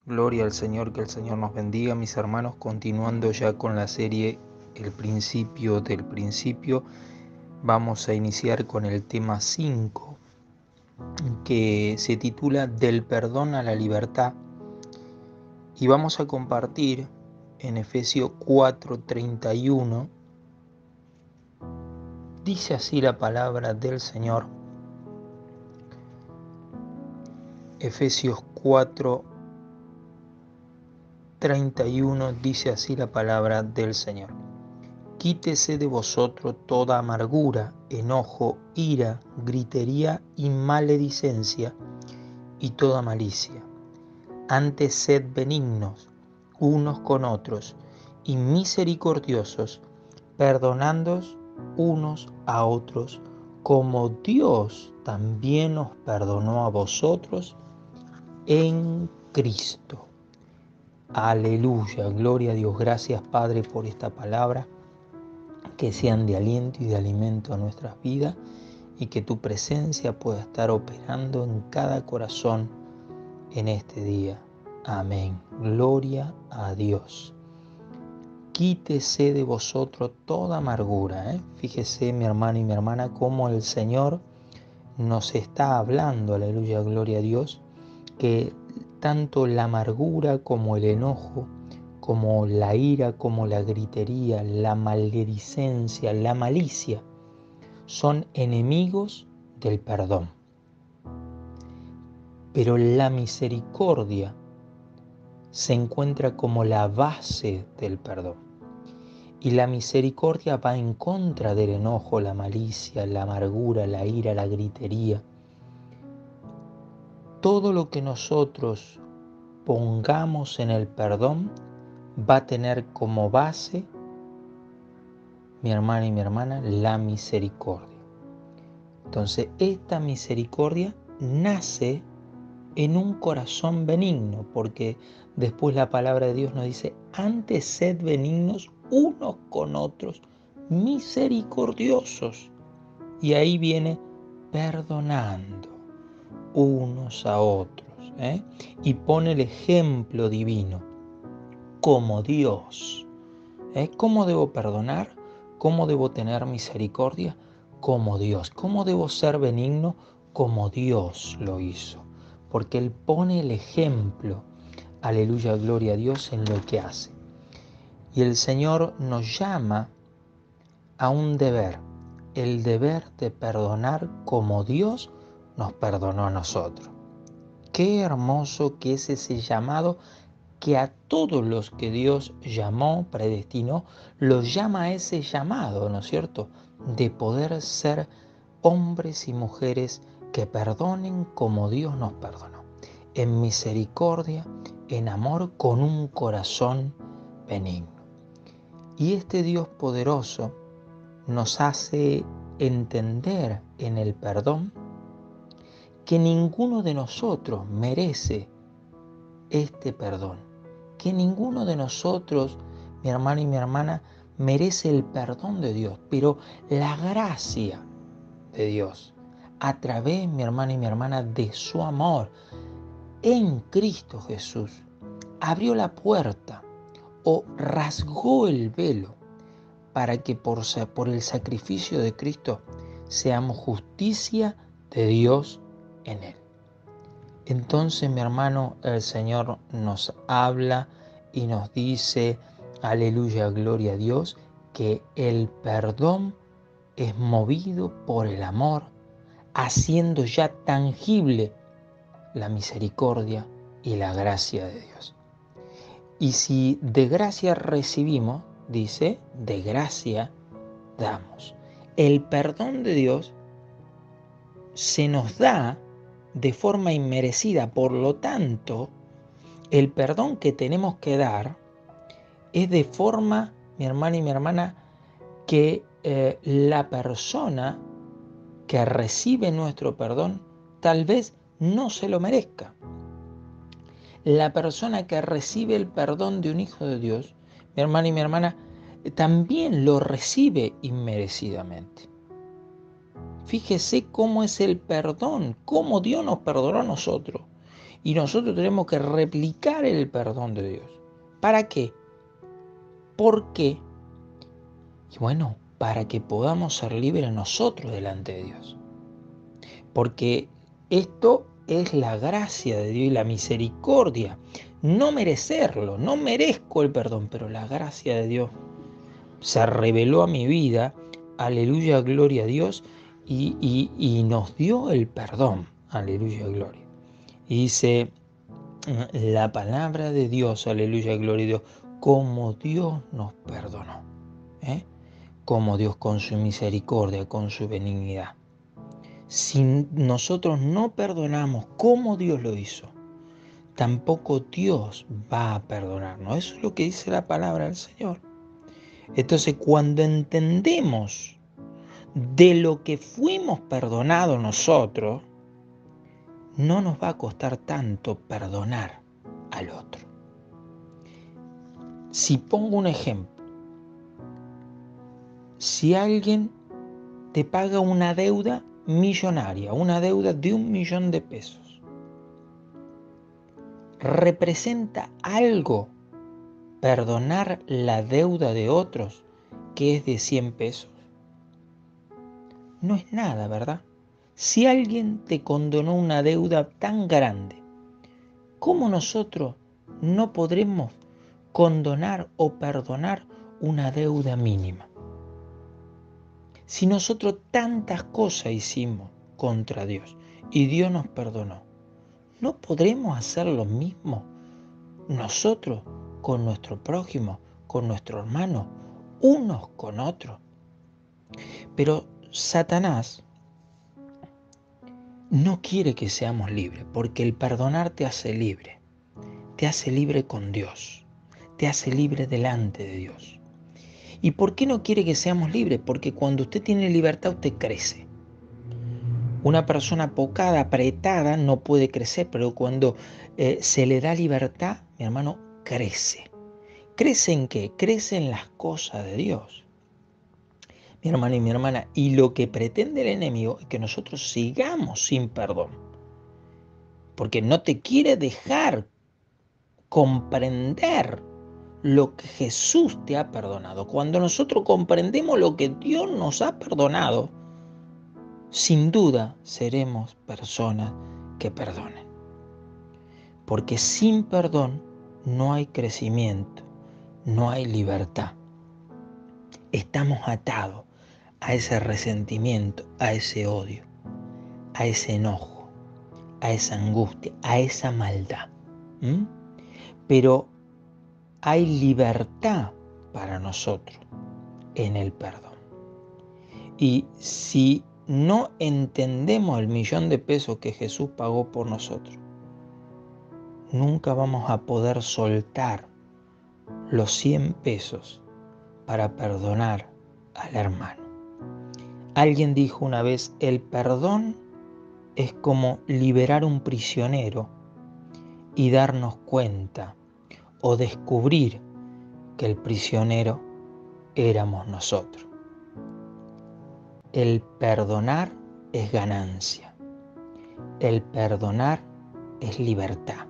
Gloria al Señor, que el Señor nos bendiga, mis hermanos, continuando ya con la serie El principio del principio. Vamos a iniciar con el tema 5, que se titula Del perdón a la libertad, y vamos a compartir en Efesios 4:31. Dice así la palabra del Señor. Efesios 4:31 dice así la palabra del Señor. Quítese de vosotros toda amargura, enojo, ira, gritería y maledicencia y toda malicia. Antes sed benignos unos con otros y misericordiosos, perdonándoos unos a otros, como Dios también os perdonó a vosotros en Cristo. Aleluya, gloria a Dios. Gracias, Padre, por esta palabra, que sean de aliento y de alimento a nuestras vidas, y que tu presencia pueda estar operando en cada corazón en este día. Amén. Gloria a Dios. Quítese de vosotros toda amargura. Fíjese, mi hermano y mi hermana, cómo el Señor nos está hablando, aleluya, gloria a Dios, que tanto la amargura como el enojo, como la ira, como la gritería, la maledicencia, la malicia, son enemigos del perdón. Pero la misericordia se encuentra como la base del perdón. Y la misericordia va en contra del enojo, la malicia, la amargura, la ira, la gritería. Todo lo que nosotros pongamos en el perdón va a tener como base, mi hermana y mi hermana, la misericordia. Entonces, esta misericordia nace en un corazón benigno, porque después la palabra de Dios nos dice: antes sed benignos unos con otros, misericordiosos. Y ahí viene perdonando unos a otros, y pone el ejemplo divino como Dios. ¿Cómo debo perdonar? ¿Cómo debo tener misericordia? Como Dios. ¿Cómo debo ser benigno? Como Dios lo hizo. Porque Él pone el ejemplo, aleluya, gloria a Dios, en lo que hace. Y el Señor nos llama a un deber, el deber de perdonar como Dios nos perdonó a nosotros. Qué hermoso que es ese llamado, que a todos los que Dios llamó, predestinó, los llama a ese llamado, ¿no es cierto?, de poder ser hombres y mujeres que perdonen como Dios nos perdonó, en misericordia, en amor, con un corazón benigno. Y este Dios poderoso nos hace entender en el perdón que ninguno de nosotros merece este perdón, que ninguno de nosotros, mi hermano y mi hermana, merece el perdón de Dios, pero la gracia de Dios, a través, mi hermano y mi hermana, de su amor en Cristo Jesús, abrió la puerta o rasgó el velo para que por el sacrificio de Cristo seamos justicia de Dios en Él. Entonces, mi hermano, el Señor nos habla y nos dice, aleluya, gloria a Dios, que el perdón es movido por el amor, haciendo ya tangible la misericordia y la gracia de Dios. Y si de gracia recibimos, dice, de gracia damos. El perdón de Dios se nos da de forma inmerecida. Por lo tanto, el perdón que tenemos que dar es de forma, mi hermano y mi hermana, que la persona que recibe nuestro perdón tal vez no se lo merezca. La persona que recibe el perdón de un hijo de Dios, mi hermano y mi hermana, también lo recibe inmerecidamente. Fíjese cómo es el perdón, cómo Dios nos perdonó a nosotros. Y nosotros tenemos que replicar el perdón de Dios. ¿Para qué? ¿Por qué? Y bueno, para que podamos ser libres nosotros delante de Dios. Porque esto es la gracia de Dios y la misericordia. No merecerlo, no merezco el perdón, pero la gracia de Dios se reveló a mi vida, aleluya, gloria a Dios, y nos dio el perdón, aleluya, gloria. Y dice la palabra de Dios, aleluya, gloria a Dios, como Dios nos perdonó, como Dios con su misericordia, con su benignidad. Si nosotros no perdonamos como Dios lo hizo, tampoco Dios va a perdonarnos. Eso es lo que dice la palabra del Señor. Entonces, cuando entendemos de lo que fuimos perdonados nosotros, no nos va a costar tanto perdonar al otro. Si pongo un ejemplo, si alguien te paga una deuda millonaria, una deuda de 1 millón de pesos, ¿representa algo perdonar la deuda de otros que es de 100 pesos? No es nada, ¿verdad? Si alguien te condonó una deuda tan grande, ¿cómo nosotros no podremos condonar o perdonar una deuda mínima? Si nosotros tantas cosas hicimos contra Dios y Dios nos perdonó, ¿no podremos hacer lo mismo nosotros con nuestro prójimo, con nuestro hermano, unos con otros? Pero Satanás no quiere que seamos libres, porque el perdonar te hace libre con Dios, te hace libre delante de Dios. ¿Y por qué no quiere que seamos libres? Porque cuando usted tiene libertad, usted crece. Una persona apocada, apretada, no puede crecer, pero cuando se le da libertad, mi hermano, crece. ¿Crece en qué? Crece en las cosas de Dios. Mi hermano y mi hermana, y lo que pretende el enemigo es que nosotros sigamos sin perdón. Porque no te quiere dejar comprender lo que Jesús te ha perdonado. Cuando nosotros comprendemos lo que Dios nos ha perdonado, sin duda seremos personas que perdonen. Porque sin perdón no hay crecimiento, no hay libertad. Estamos atados a ese resentimiento, a ese odio, a ese enojo, a esa angustia, a esa maldad. Pero hay libertad para nosotros en el perdón. Y si no entendemos el 1.000.000 de pesos que Jesús pagó por nosotros, nunca vamos a poder soltar los 100 pesos para perdonar al hermano. Alguien dijo una vez, el perdón es como liberar un prisionero y darnos cuenta o descubrir que el prisionero éramos nosotros. El perdonar es ganancia. El perdonar es libertad.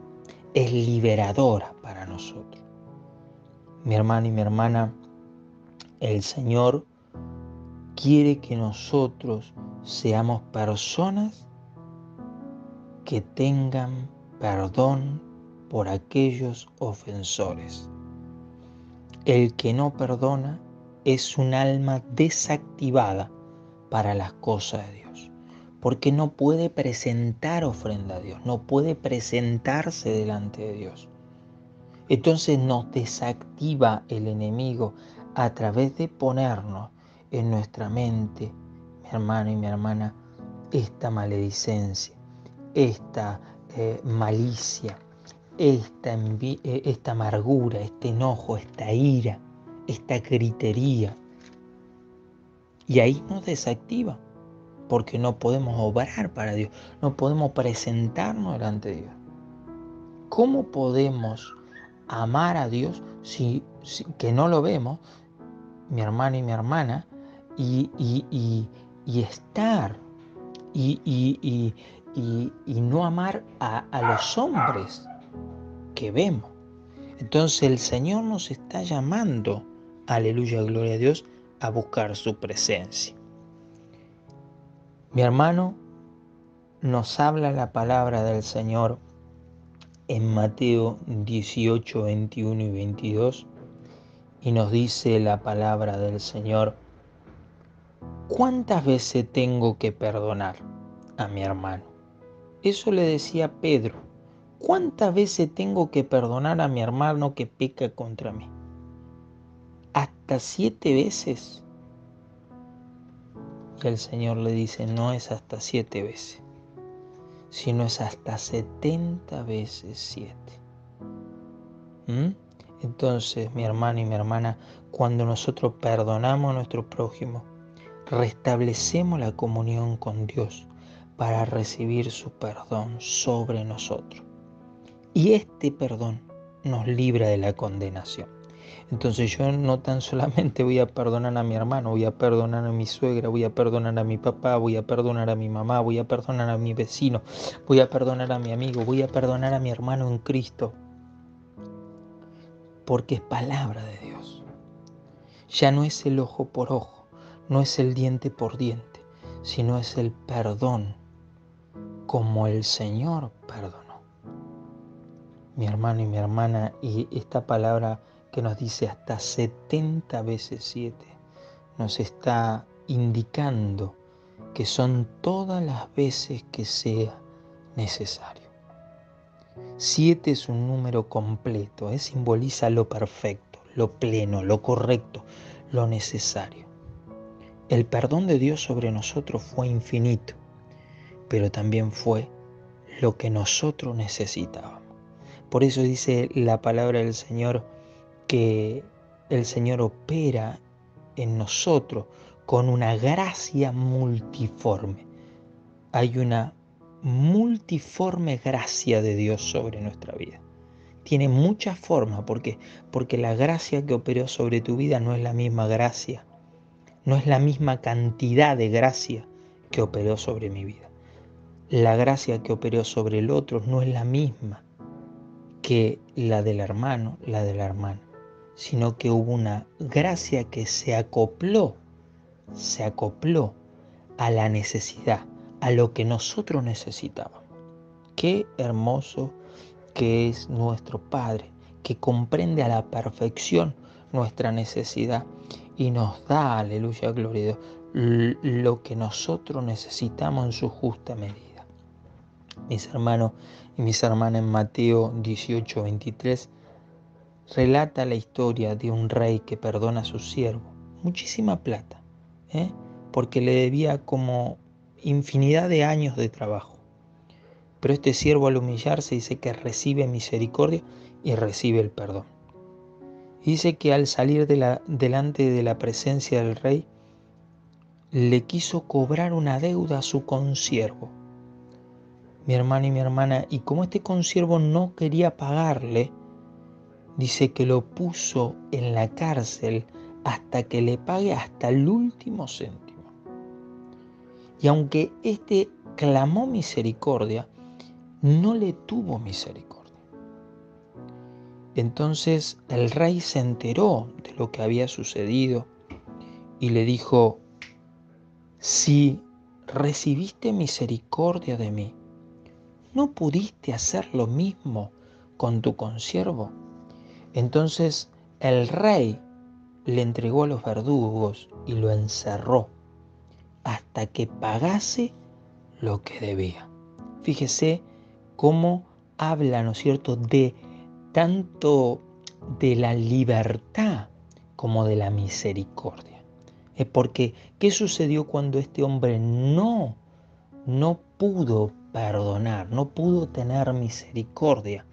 Es liberadora para nosotros. Mi hermano y mi hermana, el Señor quiere que nosotros seamos personas que tengan perdón por aquellos ofensores. El que no perdona es un alma desactivada para las cosas de Dios, porque no puede presentar ofrenda a Dios, no puede presentarse delante de Dios. Entonces nos desactiva el enemigo a través de ponernos en nuestra mente, mi hermano y mi hermana, esta maledicencia, esta malicia, esta amargura, este enojo, esta ira, esta gritería. Y ahí nos desactiva, porque no podemos obrar para Dios, no podemos presentarnos delante de Dios. ¿Cómo podemos amar a Dios si que no lo vemos, mi hermano y mi hermana, y estar y y no amar a los hombres que vemos. Entonces el Señor nos está llamando, aleluya, gloria a Dios, a buscar su presencia. Mi hermano, nos habla la palabra del Señor en Mateo 18, 21 y 22, y nos dice la palabra del Señor: ¿cuántas veces tengo que perdonar a mi hermano? Eso le decía Pedro: ¿cuántas veces tengo que perdonar a mi hermano que peca contra mí? ¿Hasta 7 veces? Y el Señor le dice: no es hasta 7 veces, sino es hasta 70 veces 7. Entonces, mi hermano y mi hermana, cuando nosotros perdonamos a nuestro prójimo, restablecemos la comunión con Dios para recibir su perdón sobre nosotros. Y este perdón nos libra de la condenación. Entonces yo no tan solamente voy a perdonar a mi hermano, voy a perdonar a mi suegra, voy a perdonar a mi papá, voy a perdonar a mi mamá, voy a perdonar a mi vecino, voy a perdonar a mi amigo, voy a perdonar a mi hermano en Cristo, porque es palabra de Dios. Ya no es el ojo por ojo, no es el diente por diente, sino es el perdón como el Señor perdonó. Mi hermano y mi hermana, y esta palabra que nos dice hasta 70 veces 7, nos está indicando que son todas las veces que sea necesario. 7 es un número completo, simboliza lo perfecto, lo pleno, lo correcto, lo necesario. El perdón de Dios sobre nosotros fue infinito, pero también fue lo que nosotros necesitábamos. Por eso dice la palabra del Señor que el Señor opera en nosotros con una gracia multiforme. Hay una multiforme gracia de Dios sobre nuestra vida. Tiene muchas formas, porque la gracia que operó sobre tu vida no es la misma gracia, no es la misma cantidad de gracia que operó sobre mi vida. La gracia que operó sobre el otro no es la misma que la del hermano, la de la hermana, sino que hubo una gracia que se acopló a la necesidad, a lo que nosotros necesitábamos. Qué hermoso que es nuestro Padre, que comprende a la perfección nuestra necesidad y nos da, aleluya, gloria a Dios, lo que nosotros necesitamos en su justa medida. Mis hermanos y mis hermanas, en Mateo 18, 23, relata la historia de un rey que perdona a su siervo muchísima plata, porque le debía como infinidad de años de trabajo. Pero este siervo, al humillarse, dice que recibe misericordia y recibe el perdón. Y dice que al salir delante de la presencia del rey, le quiso cobrar una deuda a su consiervo. Mi hermano y mi hermana, y como este consiervo no quería pagarle, dice que lo puso en la cárcel hasta que le pague hasta el último céntimo. Y aunque este clamó misericordia, no le tuvo misericordia. Entonces el rey se enteró de lo que había sucedido y le dijo: si recibiste misericordia de mí, ¿no pudiste hacer lo mismo con tu consiervo? Entonces el rey le entregó a los verdugos y lo encerró hasta que pagase lo que debía. Fíjese cómo habla, ¿no es cierto?, de tanto de la libertad como de la misericordia. Porque, ¿qué sucedió cuando este hombre no pudo perdonar, no pudo tener misericordia?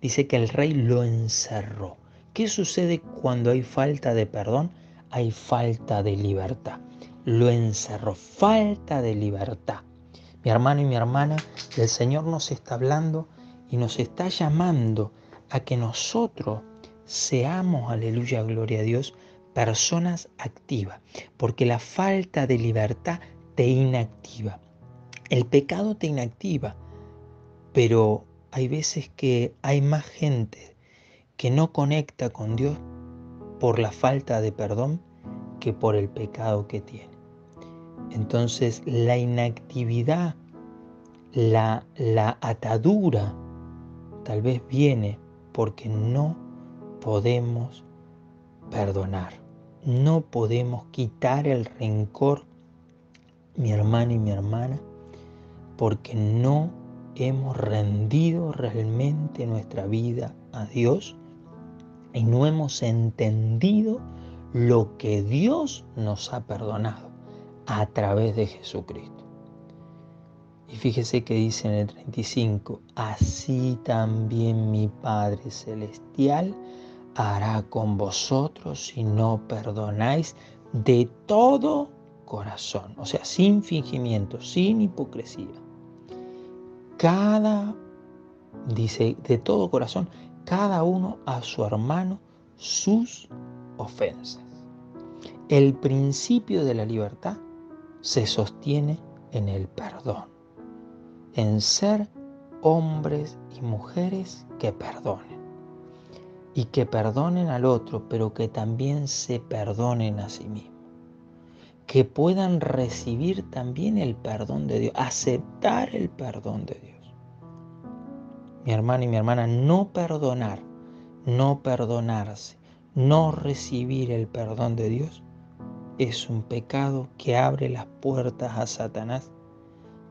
Dice que el rey lo encerró. ¿Qué sucede cuando hay falta de perdón? Hay falta de libertad. Lo encerró, falta de libertad. Mi hermano y mi hermana, el Señor nos está hablando y nos está llamando a que nosotros seamos, aleluya, gloria a Dios, personas activas, porque la falta de libertad te inactiva. El pecado te inactiva, pero hay veces que hay más gente que no conecta con Dios por la falta de perdón que por el pecado que tiene. Entonces la inactividad, la atadura, tal vez viene porque no podemos perdonar. No podemos quitar el rencor, mi hermano y mi hermana, porque no hemos rendido realmente nuestra vida a Dios y no hemos entendido lo que Dios nos ha perdonado a través de Jesucristo. Y fíjese que dice en el 35, así también mi Padre Celestial hará con vosotros si no perdonáis de todo corazón, o sea, sin fingimiento, sin hipocresía. Dice, de todo corazón, cada uno a su hermano sus ofensas. El principio de la libertad se sostiene en el perdón, en ser hombres y mujeres que perdonen. Y que perdonen al otro, pero que también se perdonen a sí mismos. Que puedan recibir también el perdón de Dios, aceptar el perdón de Dios. Mi hermano y mi hermana, no perdonar, no perdonarse, no recibir el perdón de Dios es un pecado que abre las puertas a Satanás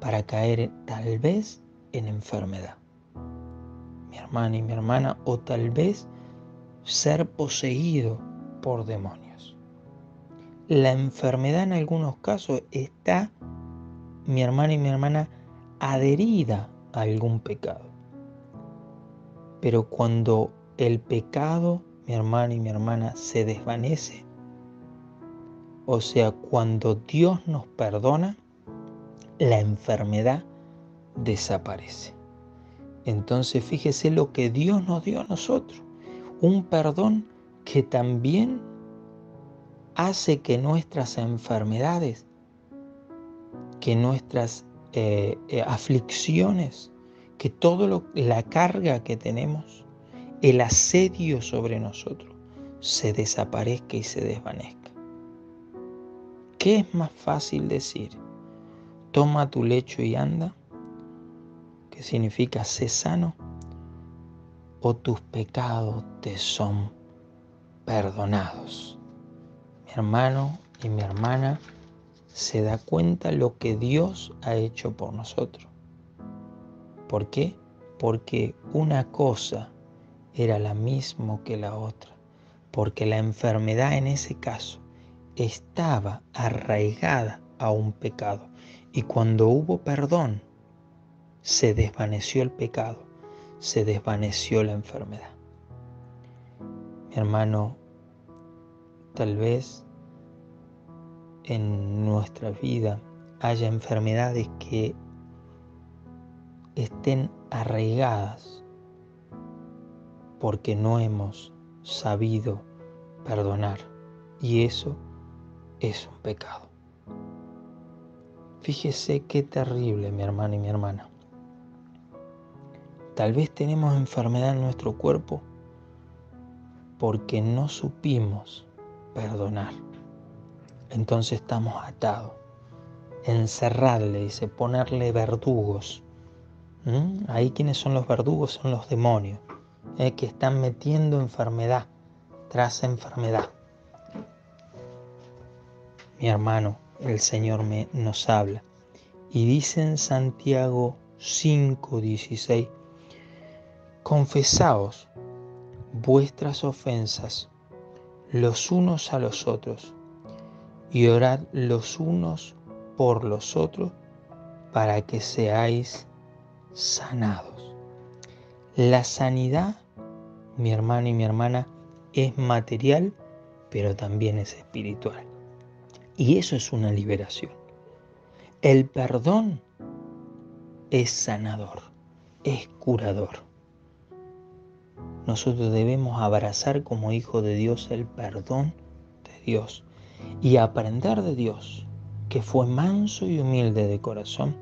para caer tal vez en enfermedad. Mi hermano y mi hermana, o tal vez ser poseído por demonios. La enfermedad en algunos casos está, mi hermano y mi hermana, adherida a algún pecado. Pero cuando el pecado, mi hermano y mi hermana, se desvanece, o sea, cuando Dios nos perdona, la enfermedad desaparece. Entonces fíjese lo que Dios nos dio a nosotros, un perdón que también hace que nuestras enfermedades, que nuestras aflicciones, que la carga que tenemos, el asedio sobre nosotros, se desaparezca y se desvanezca. ¿Qué es más fácil decir? Toma tu lecho y anda, que significa sé sano, o tus pecados te son perdonados. Mi hermano y mi hermana se da cuenta lo que Dios ha hecho por nosotros. ¿Por qué? Porque una cosa era la misma que la otra, porque la enfermedad en ese caso estaba arraigada a un pecado, y cuando hubo perdón, se desvaneció el pecado, se desvaneció la enfermedad. Mi hermano, tal vez en nuestra vida haya enfermedades que estén arraigadas porque no hemos sabido perdonar, y eso es un pecado. Fíjese qué terrible, mi hermano y mi hermana. Tal vez tenemos enfermedad en nuestro cuerpo porque no supimos perdonar. Entonces estamos atados. Encerrarle, dice, ponerle verdugos. Ahí quienes son los verdugos son los demonios, que están metiendo enfermedad tras enfermedad. Mi hermano, el Señor nos habla y dice en Santiago 5:16, confesaos vuestras ofensas los unos a los otros y orad los unos por los otros para que seáis sanados. La sanidad, mi hermano y mi hermana, es material, pero también es espiritual. Y eso es una liberación. El perdón es sanador, es curador. Nosotros debemos abrazar como hijos de Dios el perdón de Dios y aprender de Dios, que fue manso y humilde de corazón,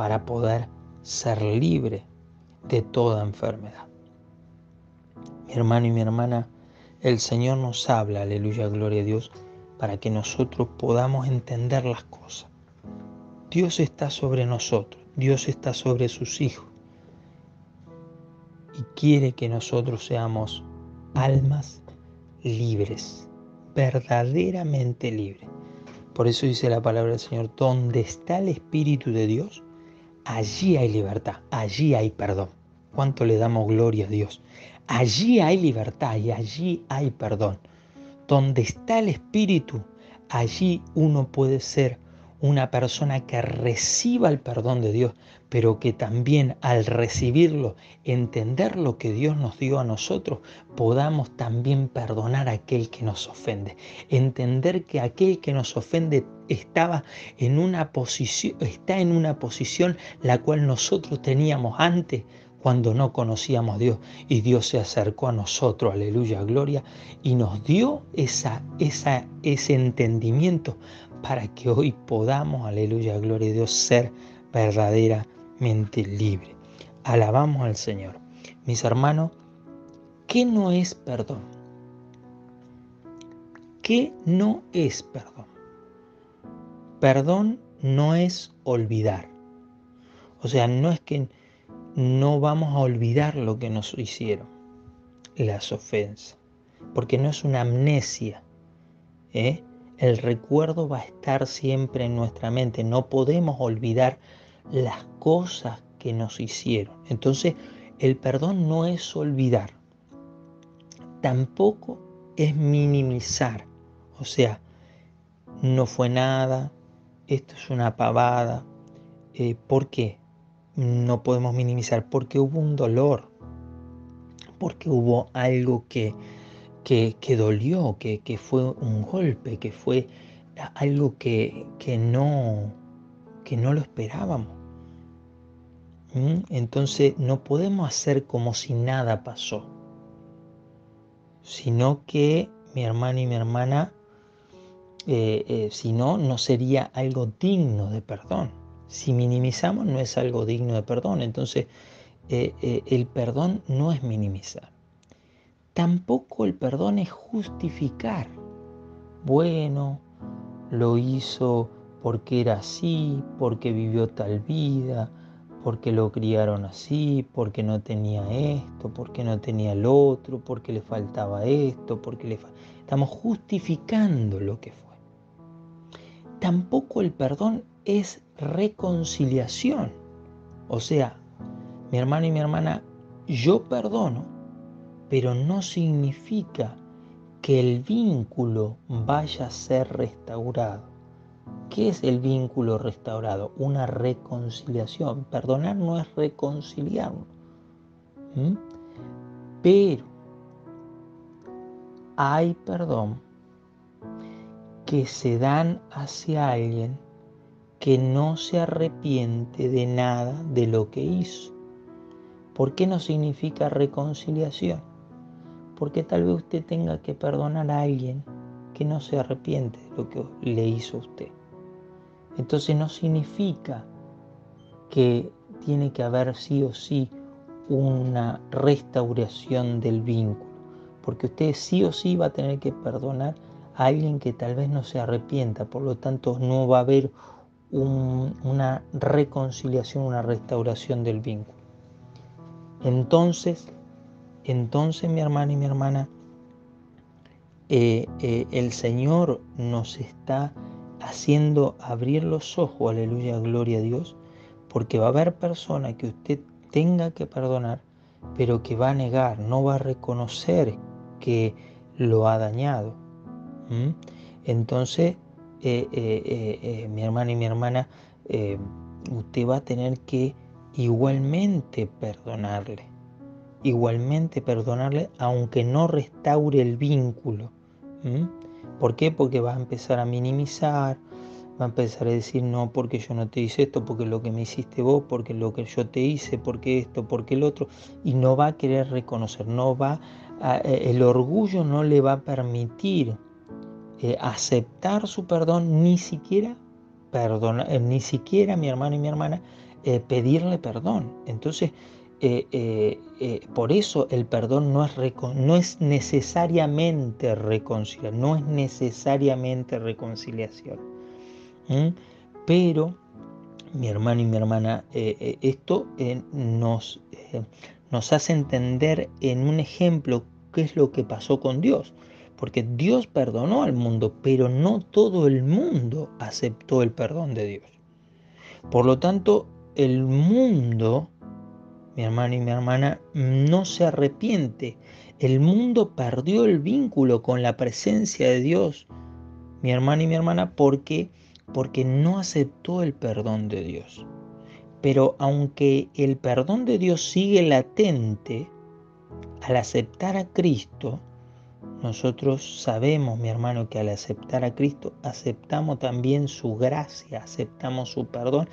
para poder ser libre de toda enfermedad. Mi hermano y mi hermana, el Señor nos habla, aleluya, gloria a Dios, para que nosotros podamos entender las cosas. Dios está sobre nosotros, Dios está sobre sus hijos y quiere que nosotros seamos almas libres, verdaderamente libres. Por eso dice la palabra del Señor, donde está el Espíritu de Dios, allí hay libertad, allí hay perdón. ¿Cuánto le damos gloria a Dios? Allí hay libertad y allí hay perdón. Donde está el Espíritu, allí uno puede ser una persona que reciba el perdón de Dios, pero que también al recibirlo, entender lo que Dios nos dio a nosotros, podamos también perdonar a aquel que nos ofende. Entender que aquel que nos ofende está en una posición la cual nosotros teníamos antes, cuando no conocíamos a Dios, y Dios se acercó a nosotros, aleluya, gloria, y nos dio ese entendimiento para que hoy podamos, aleluya, gloria a Dios, ser verdaderamente libres. Alabamos al Señor. Mis hermanos, ¿qué no es perdón? ¿Qué no es perdón? Perdón no es olvidar. O sea, no es que no vamos a olvidar lo que nos hicieron, las ofensas, porque no es una amnesia, ¿eh? El recuerdo va a estar siempre en nuestra mente, no podemos olvidar las cosas que nos hicieron. Entonces, el perdón no es olvidar, tampoco es minimizar, o sea, no fue nada, esto es una pavada. ¿Por qué? No podemos minimizar, porque hubo un dolor, porque hubo algo que dolió, que fue un golpe, que fue algo que no lo esperábamos. Entonces no podemos hacer como si nada pasó, sino que mi hermano y mi hermana, si no, no sería algo digno de perdón. Si minimizamos, no es algo digno de perdón. Entonces, el perdón no es minimizar. Tampoco el perdón es justificar. Bueno, lo hizo porque era así, porque vivió tal vida, porque lo criaron así, porque no tenía esto, porque no tenía el otro, porque le faltaba esto, estamos justificando lo que fue. Tampoco el perdón es reconciliación. O sea, mi hermano y mi hermana, yo perdono, pero no significa que el vínculo vaya a ser restaurado. ¿Qué es el vínculo restaurado? Una reconciliación. Perdonar no es reconciliarnos. Pero hay perdón que se dan hacia alguien que no se arrepiente de nada de lo que hizo. ¿Por qué no significa reconciliación? Porque tal vez usted tenga que perdonar a alguien que no se arrepiente de lo que le hizo a usted. Entonces no significa que tiene que haber sí o sí una restauración del vínculo, porque usted sí o sí va a tener que perdonar a alguien que tal vez no se arrepienta, por lo tanto no va a haber una reconciliación, una restauración del vínculo. Entonces mi hermano y mi hermana, el Señor nos está haciendo abrir los ojos, aleluya, gloria a Dios, porque va a haber personas que usted tenga que perdonar, pero que va a negar, no va a reconocer que lo ha dañado. Entonces, mi hermano y mi hermana, usted va a tener que igualmente perdonarle, aunque no restaure el vínculo. ¿Por qué? Porque va a empezar a minimizar, va a empezar a decir, no, porque yo no te hice esto, porque lo que me hiciste vos, porque lo que yo te hice, porque esto, porque el otro, y no va a querer reconocer, el orgullo no le va a permitir aceptar su perdón, ni siquiera mi hermano y mi hermana, pedirle perdón. Entonces, por eso el perdón no es necesariamente reconciliación, no es necesariamente reconciliación. ¿Mm? Pero, mi hermano y mi hermana, esto nos hace entender en un ejemplo qué es lo que pasó con Dios. Porque Dios perdonó al mundo, pero no todo el mundo aceptó el perdón de Dios. Por lo tanto, el mundo, mi hermano y mi hermana, no se arrepiente. El mundo perdió el vínculo con la presencia de Dios, mi hermano y mi hermana, porque no aceptó el perdón de Dios. Pero aunque el perdón de Dios sigue latente, al aceptar a Cristo, nosotros sabemos, mi hermano, que al aceptar a Cristo, aceptamos también su gracia, aceptamos su perdón,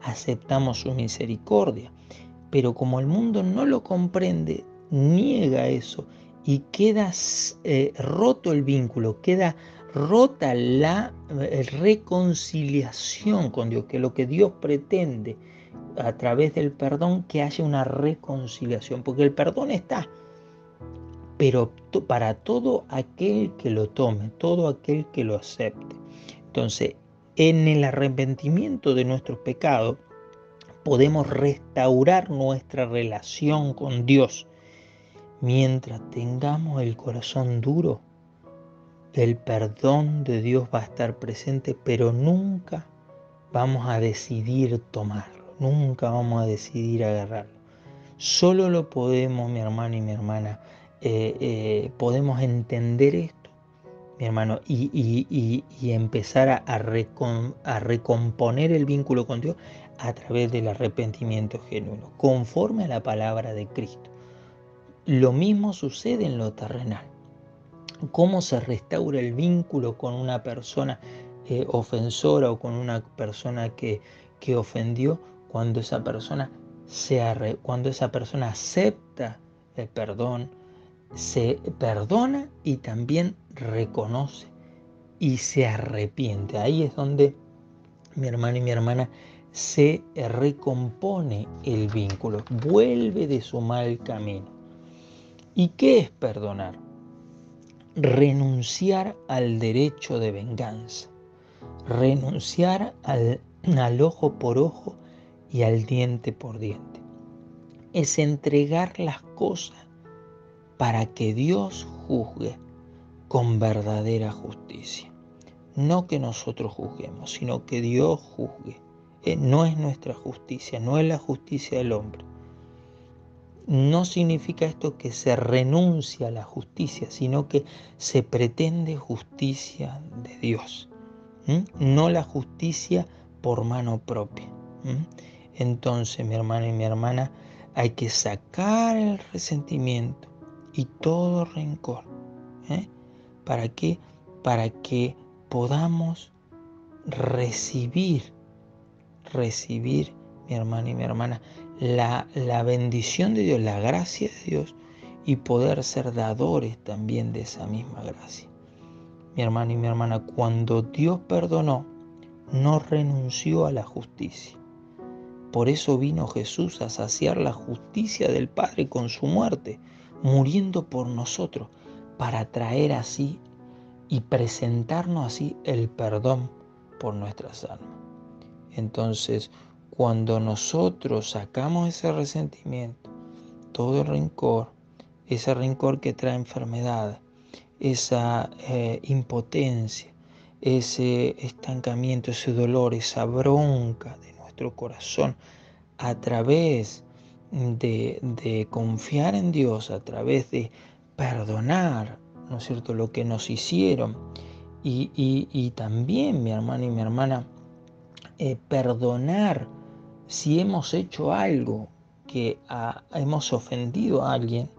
aceptamos su misericordia. Pero como el mundo no lo comprende, niega eso y queda roto el vínculo, queda rota la reconciliación con Dios, que lo que Dios pretende a través del perdón, que haya una reconciliación, porque el perdón está, pero para todo aquel que lo tome, todo aquel que lo acepte. Entonces, en el arrepentimiento de nuestros pecados, podemos restaurar nuestra relación con Dios. Mientras tengamos el corazón duro, el perdón de Dios va a estar presente, pero nunca vamos a decidir tomarlo, nunca vamos a decidir agarrarlo. Solo lo podemos, mi hermano y mi hermana, podemos entender esto, mi hermano, y empezar a recomponer el vínculo con Dios a través del arrepentimiento genuino, conforme a la palabra de Cristo. Lo mismo sucede en lo terrenal. ¿Cómo se restaura el vínculo con una persona ofensora o con una persona que ofendió? Cuando esa persona acepta el perdón, se perdona y también reconoce y se arrepiente. Ahí es donde mi hermano y mi hermana se recompone el vínculo, vuelve de su mal camino. ¿Y qué es perdonar? Renunciar al derecho de venganza, renunciar al ojo por ojo y al diente por diente. Es entregar las cosas para que Dios juzgue con verdadera justicia. No que nosotros juzguemos, sino que Dios juzgue. No es nuestra justicia, no es la justicia del hombre. No significa esto que se renuncia a la justicia, sino que se pretende justicia de Dios, no la justicia por mano propia. Entonces, mi hermano y mi hermana, hay que sacar el resentimiento y todo rencor. ¿Para qué? Para que podamos recibir, mi hermano y mi hermana, la bendición de Dios, la gracia de Dios, y poder ser dadores también de esa misma gracia. Mi hermano y mi hermana, cuando Dios perdonó, no renunció a la justicia. Por eso vino Jesús a saciar la justicia del Padre con su muerte, muriendo por nosotros, para traer así y presentarnos así el perdón por nuestras almas. Entonces, cuando nosotros sacamos ese resentimiento, todo el rencor, ese rencor que trae enfermedad, esa impotencia, ese estancamiento, ese dolor, esa bronca de nuestro corazón, a través de confiar en Dios, a través de perdonar, ¿no es cierto?, lo que nos hicieron, y también, mi hermano y mi hermana, perdonar si hemos hecho algo que hemos ofendido a alguien.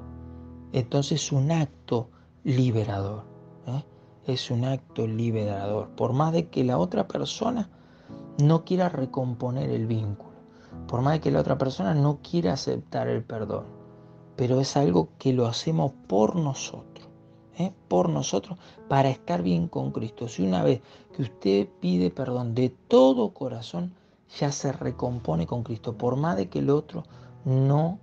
Entonces es un acto liberador, es un acto liberador, por más de que la otra persona no quiera recomponer el vínculo, por más de que la otra persona no quiera aceptar el perdón, pero es algo que lo hacemos por nosotros, para estar bien con Cristo. Si una vez que usted pide perdón de todo corazón, ya se recompone con Cristo, por más de que el otro no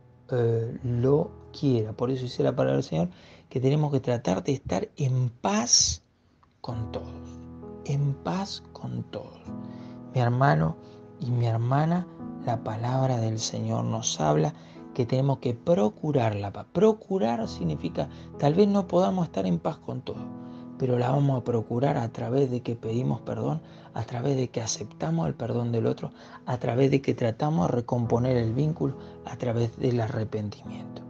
lo quiera. Por eso dice la palabra del Señor que tenemos que tratar de estar en paz con todos, en paz con todos. Mi hermano y mi hermana, la palabra del Señor nos habla que tenemos que procurar la paz. Procurar significa, tal vez no podamos estar en paz con todos, pero la vamos a procurar a través de que pedimos perdón, a través de que aceptamos el perdón del otro, a través de que tratamos de recomponer el vínculo, a través del arrepentimiento.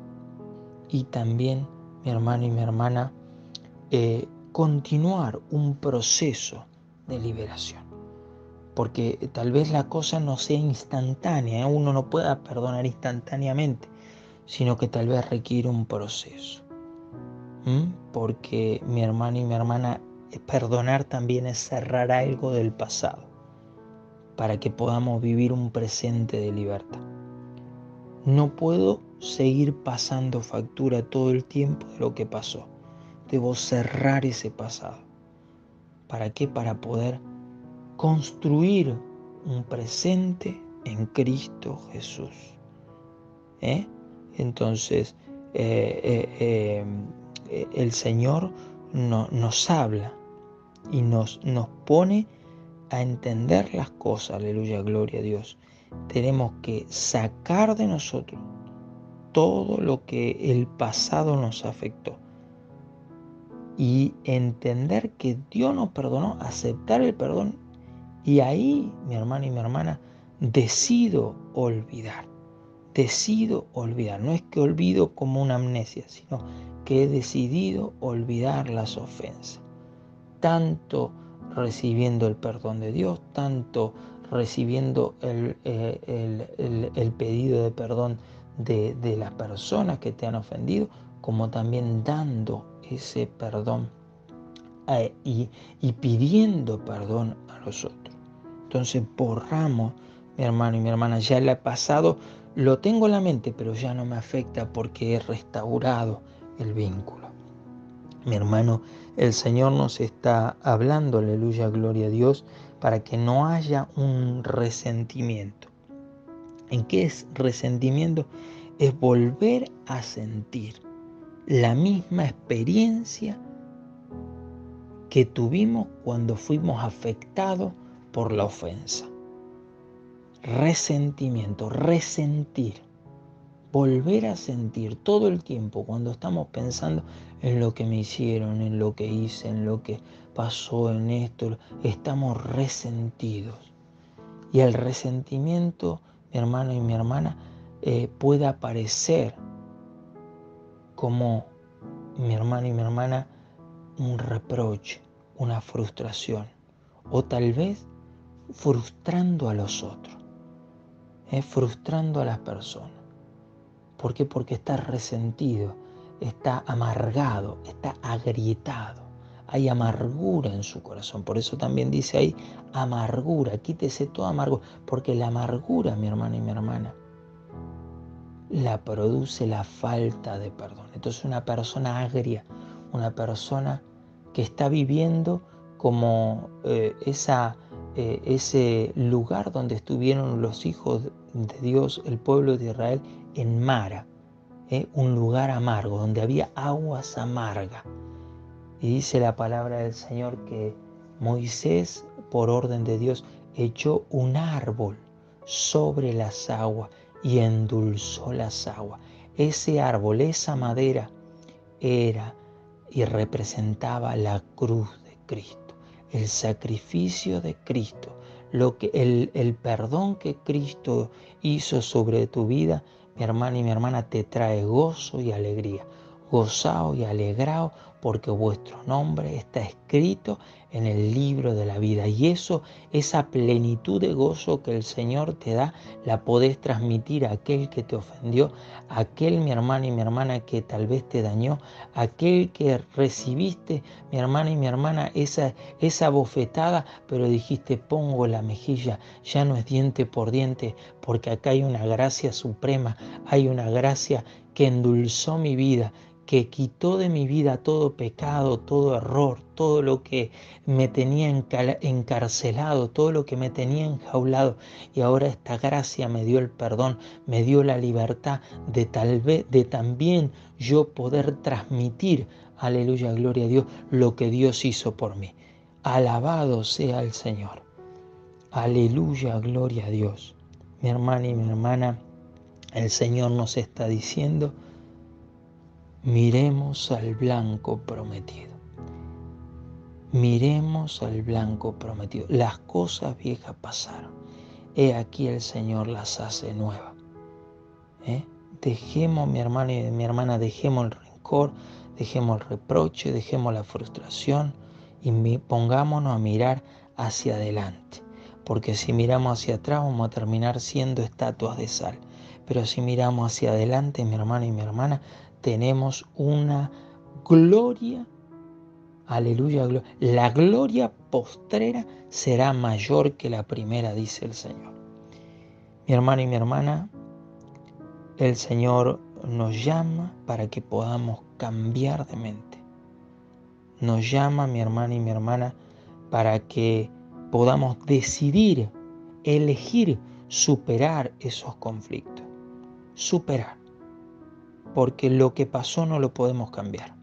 Y también, mi hermano y mi hermana, continuar un proceso de liberación. Porque tal vez la cosa no sea instantánea, uno no pueda perdonar instantáneamente, sino que tal vez requiere un proceso. Porque mi hermano y mi hermana, perdonar también es cerrar algo del pasado, para que podamos vivir un presente de libertad. No puedo seguir pasando factura todo el tiempo de lo que pasó. Debo cerrar ese pasado. ¿Para qué? Para poder construir un presente en Cristo Jesús. Entonces, el Señor nos habla y nos pone a entender las cosas. Aleluya, gloria a Dios. Tenemos que sacar de nosotros todo lo que el pasado nos afectó y entender que Dios nos perdonó, aceptar el perdón. Y ahí, mi hermano y mi hermana, decido olvidar. Decido olvidar. No es que olvido como una amnesia, sino que he decidido olvidar las ofensas. Tanto recibiendo el perdón de Dios, tanto recibiendo el pedido de perdón de las personas que te han ofendido, como también dando ese perdón y pidiendo perdón a los otros. Entonces borramos, mi hermano y mi hermana, ya el pasado lo tengo en la mente, pero ya no me afecta porque he restaurado el vínculo. Mi hermano, el Señor nos está hablando, aleluya, gloria a Dios, para que no haya un resentimiento. ¿En qué es resentimiento? Es volver a sentir la misma experiencia que tuvimos cuando fuimos afectados por la ofensa. Resentimiento, resentir, volver a sentir todo el tiempo cuando estamos pensando en lo que me hicieron, en lo que hice, en lo que pasó, en esto, estamos resentidos. Y el resentimiento, mi hermano y mi hermana, puede aparecer como, mi hermano y mi hermana, un reproche, una frustración, o tal vez frustrando a los otros, frustrando a las personas. ¿Por qué? Porque está resentido, está amargado, está agrietado. Hay amargura en su corazón. Por eso también dice ahí amargura, quítese toda amargura, porque la amargura, mi hermano y mi hermana, la produce la falta de perdón. Entonces una persona agria, una persona que está viviendo como ese lugar donde estuvieron los hijos de Dios, el pueblo de Israel, en Mara, un lugar amargo, donde había aguas amargas. Y dice la palabra del Señor que Moisés, por orden de Dios, echó un árbol sobre las aguas y endulzó las aguas. Ese árbol, esa madera, era y representaba la cruz de Cristo, el sacrificio de Cristo, el perdón que Cristo hizo sobre tu vida. Mi hermano y mi hermana, te trae gozo y alegría. Gozaos y alegraos, porque vuestro nombre está escrito en el libro de la vida. Y esa plenitud de gozo que el Señor te da, la podés transmitir a aquel que te ofendió, a aquel, mi hermano y mi hermana, que tal vez te dañó, aquel que recibiste, mi hermano y mi hermana, esa bofetada, pero dijiste, pongo la mejilla, ya no es diente por diente, porque acá hay una gracia suprema, hay una gracia que endulzó mi vida, que quitó de mi vida todo pecado, todo error, todo lo que me tenía encarcelado, todo lo que me tenía enjaulado. Y ahora esta gracia me dio el perdón, me dio la libertad de también yo poder transmitir, aleluya, gloria a Dios, lo que Dios hizo por mí. Alabado sea el Señor. Aleluya, gloria a Dios. Mi hermana y mi hermana, el Señor nos está diciendo: miremos al blanco prometido. Miremos al blanco prometido. Las cosas viejas pasaron. He aquí el Señor las hace nuevas. Dejemos, mi hermano y mi hermana, dejemos el rencor, dejemos el reproche, dejemos la frustración y pongámonos a mirar hacia adelante. Porque si miramos hacia atrás vamos a terminar siendo estatuas de sal. Pero si miramos hacia adelante, mi hermano y mi hermana, tenemos una gloria, aleluya, la gloria postrera será mayor que la primera, dice el Señor. Mi hermano y mi hermana, el Señor nos llama para que podamos cambiar de mente. Nos llama, mi hermano y mi hermana, para que podamos decidir, elegir superar esos conflictos. Superar. Porque lo que pasó no lo podemos cambiar,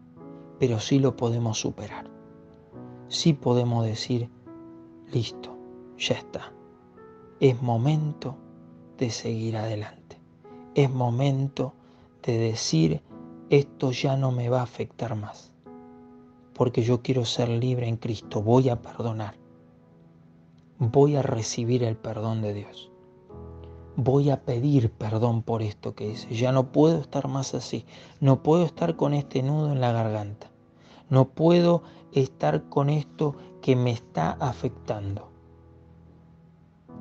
pero sí lo podemos superar. Sí podemos decir: listo, ya está. Es momento de seguir adelante. Es momento de decir: esto ya no me va a afectar más, porque yo quiero ser libre en Cristo. Voy a perdonar. Voy a recibir el perdón de Dios. Voy a pedir perdón por esto que hice. Ya no puedo estar más así. No puedo estar con este nudo en la garganta. No puedo estar con esto que me está afectando.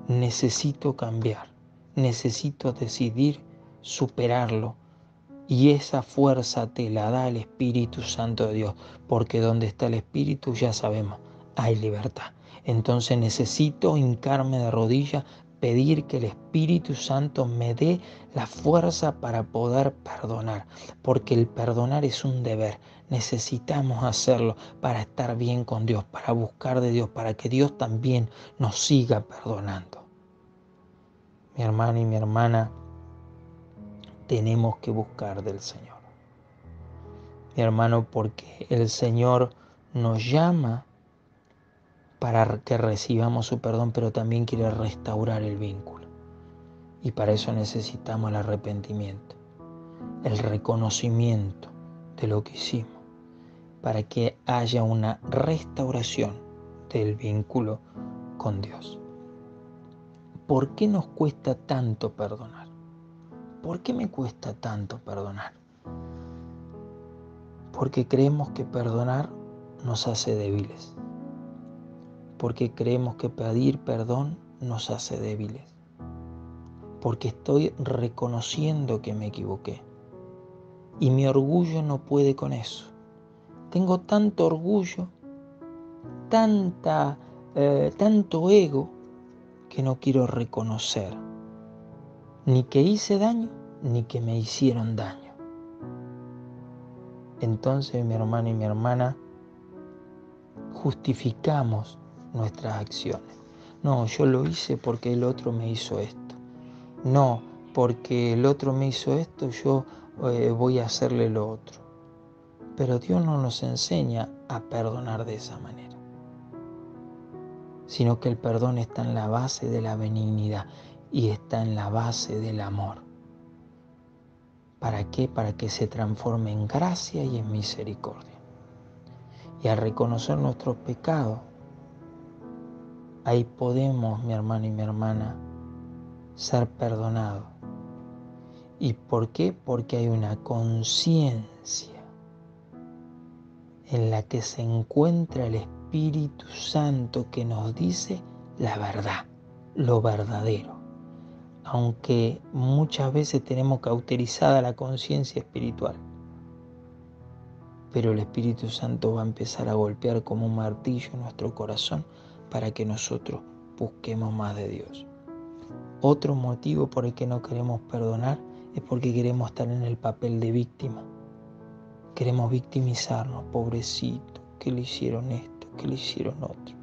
Necesito cambiar. Necesito decidir superarlo. Y esa fuerza te la da el Espíritu Santo de Dios. Porque donde está el Espíritu, ya sabemos, hay libertad. Entonces necesito hincarme de rodillas, pedir que el Espíritu Santo me dé la fuerza para poder perdonar, porque el perdonar es un deber. Necesitamos hacerlo para estar bien con Dios, para buscar de Dios, para que Dios también nos siga perdonando. Mi hermano y mi hermana, tenemos que buscar del Señor. Mi hermano, porque el Señor nos llama para que recibamos su perdón, pero también quiere restaurar el vínculo. Y para eso necesitamos el arrepentimiento, el reconocimiento de lo que hicimos, para que haya una restauración del vínculo con Dios. ¿Por qué nos cuesta tanto perdonar? ¿Por qué me cuesta tanto perdonar? Porque creemos que perdonar nos hace débiles. Porque creemos que pedir perdón nos hace débiles. Porque estoy reconociendo que me equivoqué. Y mi orgullo no puede con eso. Tengo tanto orgullo, tanto ego, que no quiero reconocer ni que hice daño, ni que me hicieron daño. Entonces, mi hermano y mi hermana, justificamos nuestras acciones. No, yo lo hice porque el otro me hizo esto. No, porque el otro me hizo esto, yo voy a hacerle lo otro. Pero Dios no nos enseña a perdonar de esa manera, sino que el perdón está en la base de la benignidad y está en la base del amor. ¿Para qué? Para que se transforme en gracia y en misericordia. Y al reconocer nuestros pecados, ahí podemos, mi hermano y mi hermana, ser perdonados. ¿Y por qué? Porque hay una conciencia en la que se encuentra el Espíritu Santo que nos dice la verdad, lo verdadero. Aunque muchas veces tenemos cauterizada la conciencia espiritual, pero el Espíritu Santo va a empezar a golpear como un martillo en nuestro corazón para que nosotros busquemos más de Dios. Otro motivo por el que no queremos perdonar es porque queremos estar en el papel de víctima. Queremos victimizarnos, pobrecito, que le hicieron esto, que le hicieron otro.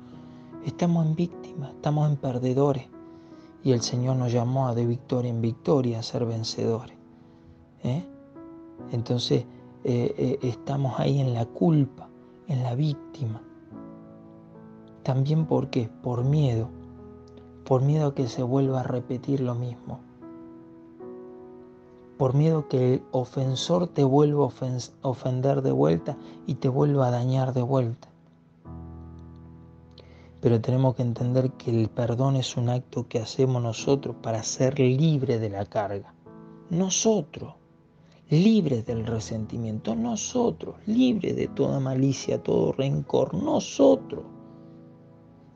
Estamos en víctima, estamos en perdedores. Y el Señor nos llamó a de victoria en victoria, a ser vencedores. Entonces estamos ahí en la culpa, en la víctima. También ¿por qué? Por miedo a que se vuelva a repetir lo mismo. Por miedo que el ofensor te vuelva a ofender de vuelta y te vuelva a dañar de vuelta. Pero tenemos que entender que el perdón es un acto que hacemos nosotros para ser libres de la carga. Nosotros, libres del resentimiento. Nosotros, libres de toda malicia, todo rencor. Nosotros.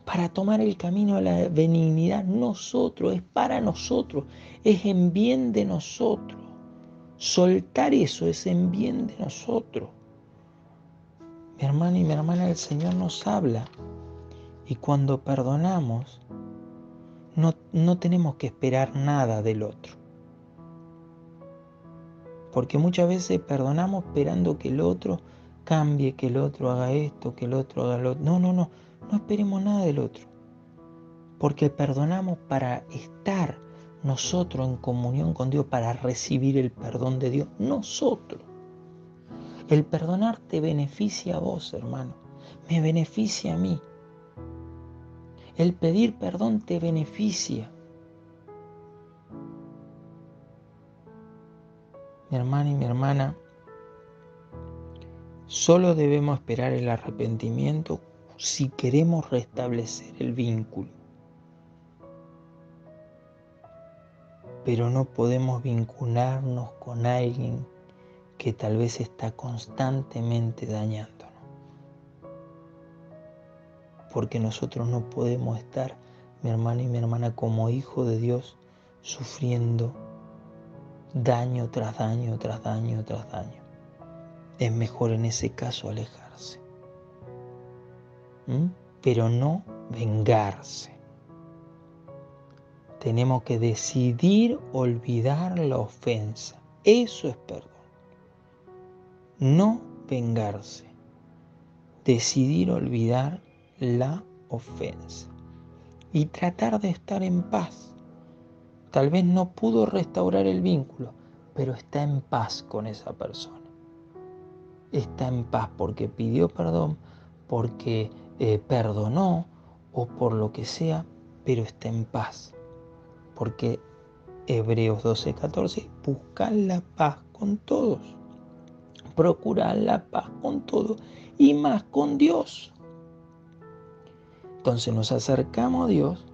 Para tomar el camino a la benignidad. Nosotros, es para nosotros. Es en bien de nosotros. Soltar eso es en bien de nosotros. Mi hermano y mi hermana, el Señor nos habla. Y cuando perdonamos, no tenemos que esperar nada del otro. Porque muchas veces perdonamos esperando que el otro cambie, que el otro haga esto, que el otro haga lo otro. No esperemos nada del otro. Porque perdonamos para estar nosotros en comunión con Dios, para recibir el perdón de Dios. Nosotros. El perdonar te beneficia a vos, hermano. Me beneficia a mí. El pedir perdón te beneficia. Mi hermano y mi hermana, solo debemos esperar el arrepentimiento si queremos restablecer el vínculo. Pero no podemos vincularnos con alguien que tal vez está constantemente dañándonos. Porque nosotros no podemos estar, mi hermano y mi hermana, como hijos de Dios, sufriendo daño tras daño, tras daño, tras daño. Es mejor en ese caso alejarse. Pero no vengarse. Tenemos que decidir olvidar la ofensa. Eso es perdón. No vengarse. Decidir olvidar la ofensa. Y tratar de estar en paz. Tal vez no pudo restaurar el vínculo, pero está en paz con esa persona. Está en paz porque pidió perdón, porque perdonó o por lo que sea, pero está en paz. Porque Hebreos 12:14, buscad la paz con todos. Procurad la paz con todos y más con Dios. Entonces nos acercamos a Dios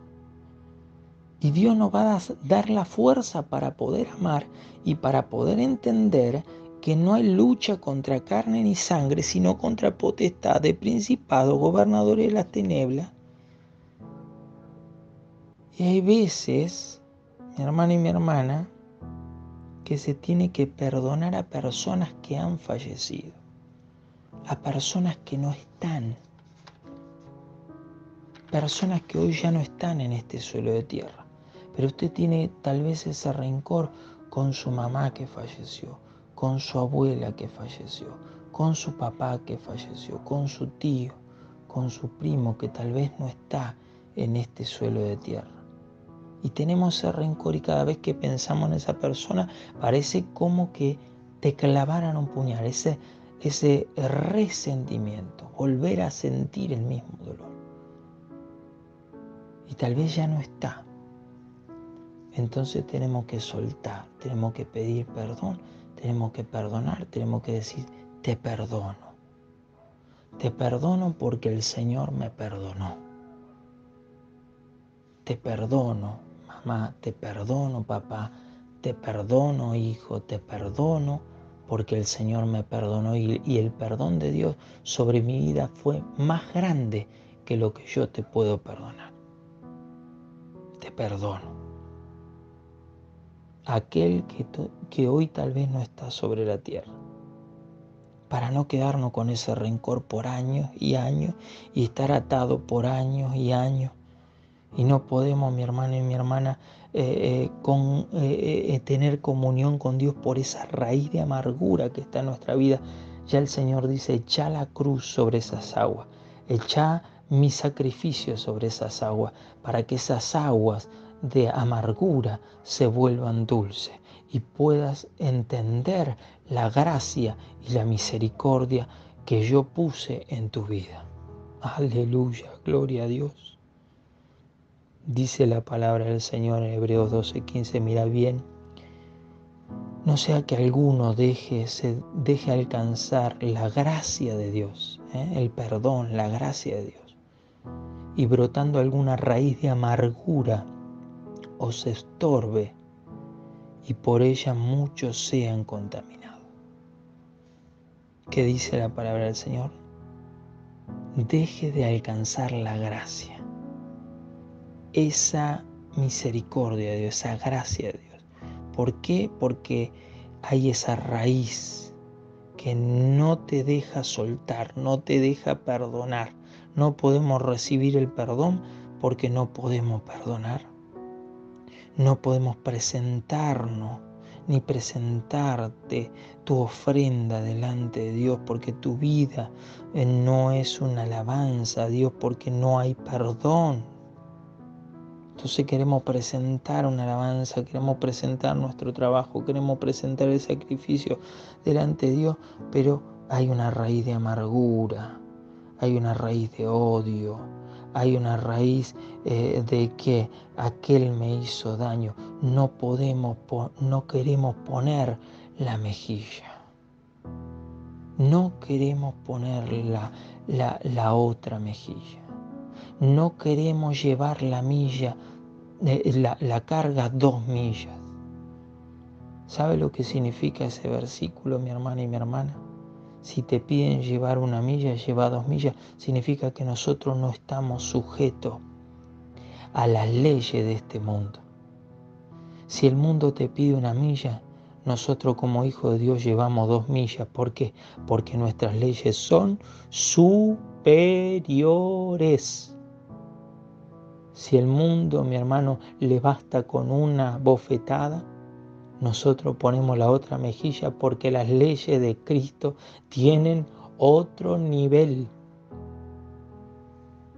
y Dios nos va a dar la fuerza para poder amar y para poder entender que no hay lucha contra carne ni sangre, sino contra potestades, principados, gobernadores de las tinieblas. Y hay veces, mi hermano y mi hermana, que se tiene que perdonar a personas que han fallecido, a personas que no están, personas que hoy ya no están en este suelo de tierra. Pero usted tiene tal vez ese rencor con su mamá que falleció, con su abuela que falleció, con su papá que falleció, con su tío, con su primo que tal vez no está en este suelo de tierra. Y tenemos ese rencor y cada vez que pensamos en esa persona parece como que te clavaran un puñal, ese resentimiento, volver a sentir el mismo dolor. Y tal vez ya no está. Entonces tenemos que soltar, tenemos que pedir perdón, tenemos que perdonar, tenemos que decir, te perdono. Te perdono porque el Señor me perdonó. Te perdono, mamá, te perdono, papá, te perdono, hijo, te perdono porque el Señor me perdonó y el perdón de Dios sobre mi vida fue más grande que lo que yo te puedo perdonar. Te perdono. Aquel que hoy tal vez no está sobre la tierra, para no quedarnos con ese rencor por años y años y estar atado por años y años Y no podemos, mi hermano y mi hermana, tener comunión con Dios por esa raíz de amargura que está en nuestra vida. Ya el Señor dice, echa la cruz sobre esas aguas, echa mi sacrificio sobre esas aguas, para que esas aguas de amargura se vuelvan dulces y puedas entender la gracia y la misericordia que yo puse en tu vida. Aleluya, gloria a Dios. Dice la palabra del Señor en Hebreos 12:15, mira bien, no sea que alguno se deje alcanzar la gracia de Dios, el perdón, la gracia de Dios, y brotando alguna raíz de amargura os estorbe y por ella muchos sean contaminados. ¿Qué dice la palabra del Señor? Deje de alcanzar la gracia, esa misericordia de Dios, esa gracia de Dios. ¿Por qué? Porque hay esa raíz que no te deja soltar, no te deja perdonar. No podemos recibir el perdón porque no podemos perdonar. No podemos presentarnos ni presentarte tu ofrenda delante de Dios porque tu vida no es una alabanza a Dios, porque no hay perdón. Entonces queremos presentar una alabanza, queremos presentar nuestro trabajo, queremos presentar el sacrificio delante de Dios, pero hay una raíz de amargura, hay una raíz de odio, hay una raíz de que aquel me hizo daño. No queremos poner la mejilla, no queremos poner la otra mejilla. No queremos llevar la carga 2 millas. ¿Sabe lo que significa ese versículo, mi hermana y mi hermana? Si te piden llevar 1 milla, lleva 2 millas. Significa que nosotros no estamos sujetos a las leyes de este mundo. Si el mundo te pide 1 milla, nosotros como hijos de Dios llevamos 2 millas. ¿Por qué? Porque nuestras leyes son superiores. Si el mundo, mi hermano, le basta con una bofetada, nosotros ponemos la otra mejilla porque las leyes de Cristo tienen otro nivel.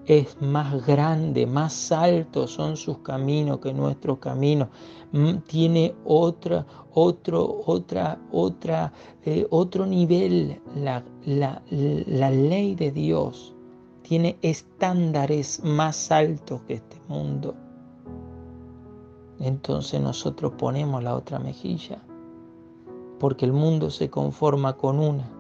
Es más grande, más alto son sus caminos que nuestros caminos. Tiene otro nivel. La ley de Dios tiene estándares más altos que este mundo. Entonces nosotros ponemos la otra mejilla, porque el mundo se conforma con una,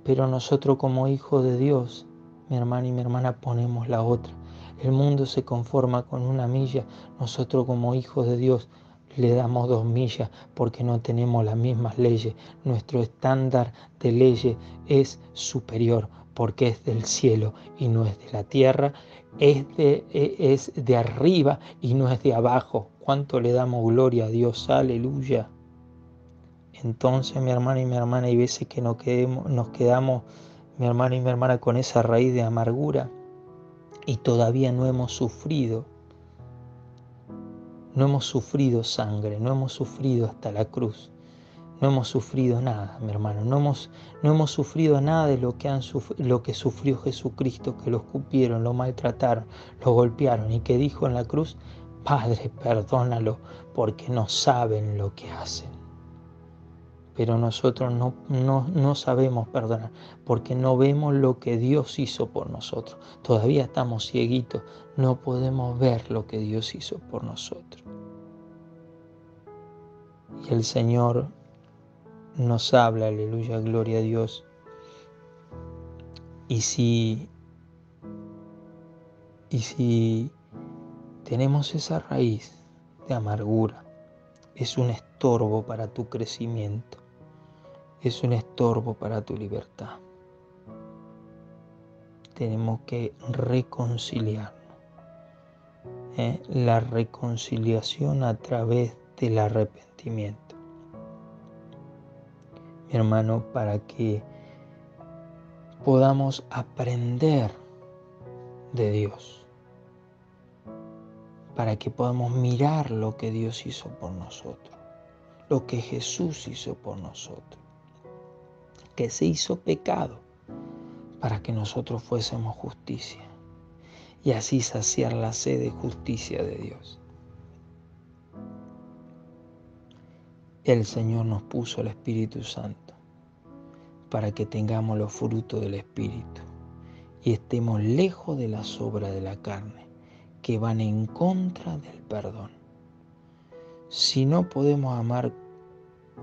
pero nosotros como hijos de Dios, mi hermano y mi hermana, ponemos la otra. El mundo se conforma con 1 milla, nosotros como hijos de Dios le damos 2 millas porque no tenemos las mismas leyes. Nuestro estándar de leyes es superior porque es del cielo y no es de la tierra, es de arriba y no es de abajo. ¿Cuánto le damos gloria a Dios? Aleluya. Entonces, mi hermano y mi hermana, hay veces que nos quedamos, mi hermano y mi hermana, con esa raíz de amargura y todavía no hemos sufrido sangre, no hemos sufrido hasta la cruz, no hemos sufrido nada, mi hermano, no hemos sufrido nada de lo que sufrió Jesucristo, que lo escupieron, lo maltrataron, lo golpearon y que dijo en la cruz: Padre, perdónalo porque no saben lo que hacen. Pero nosotros no sabemos perdonar porque no vemos lo que Dios hizo por nosotros. Todavía estamos cieguitos, no podemos ver lo que Dios hizo por nosotros. Y el Señor nos habla, aleluya, gloria a Dios. Y si tenemos esa raíz de amargura, es un estorbo para tu crecimiento, es un estorbo para tu libertad. Tenemos que reconciliarnos. La reconciliación a través del arrepentimiento. Mi hermano, para que podamos aprender de Dios. para que podamos mirar lo que Dios hizo por nosotros, lo que Jesús hizo por nosotros, que se hizo pecado para que nosotros fuésemos justicia y así saciar la sed de justicia de Dios. El Señor nos puso el Espíritu Santo para que tengamos los frutos del Espíritu y estemos lejos de las obras de la carne que van en contra del perdón. Si no podemos amar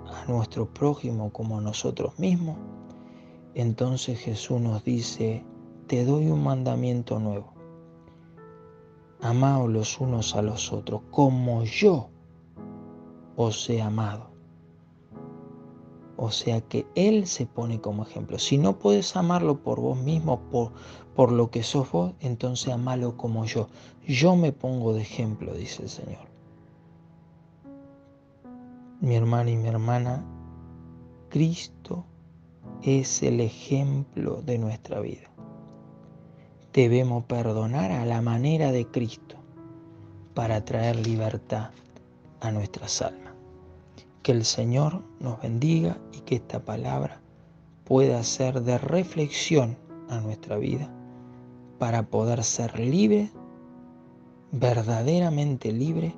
a nuestro prójimo como a nosotros mismos, entonces Jesús nos dice: te doy un mandamiento nuevo. Amaos los unos a los otros como yo os he amado. O sea que Él se pone como ejemplo. Si no puedes amarlo por vos mismo, por lo que sos vos, entonces amalo como yo. Yo me pongo de ejemplo, dice el Señor. Mi hermana y mi hermana, Cristo es el ejemplo de nuestra vida. Debemos perdonar a la manera de Cristo para traer libertad a nuestras almas. Que el Señor nos bendiga y que esta palabra pueda ser de reflexión a nuestra vida para poder ser libre, verdaderamente libre,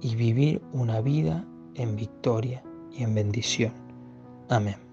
y vivir una vida en victoria y en bendición. Amén.